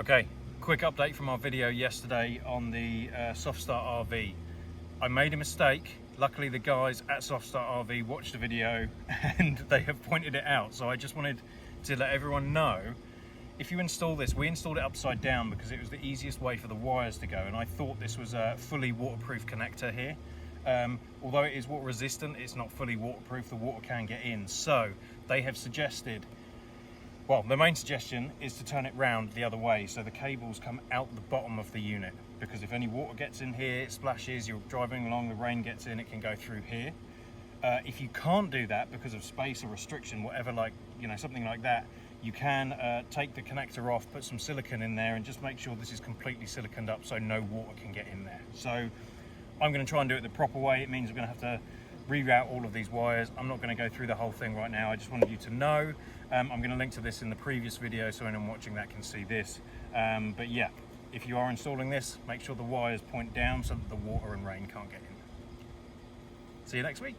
Okay, quick update from our video yesterday on the SoftStartRV. I made a mistake. Luckily the guys at SoftStartRV watched the video and they have pointed it out. So I just wanted to let everyone know, if you install this, we installed it upside down because it was the easiest way for the wires to go, and I thought this was a fully waterproof connector here. Although it is water resistant, it's not fully waterproof, the water can get in. So they have suggested, well, the main suggestion is to turn it round the other way so the cables come out the bottom of the unit, because if any water gets in here, it splashes, you're driving along, the rain gets in, it can go through here. If you can't do that because of space or restriction, whatever, like, you know, something like that, you can take the connector off, put some silicone in there, and just make sure this is completely siliconed up so no water can get in there. So I'm going to try and do it the proper way. It means we're going to have to reroute all of these wires. I'm not going to go through the whole thing right now. I just wanted you to know. I'm going to link to this in the previous video so anyone watching that can see this. But yeah, if you are installing this, make sure the wires point down so that the water and rain can't get in. See you next week.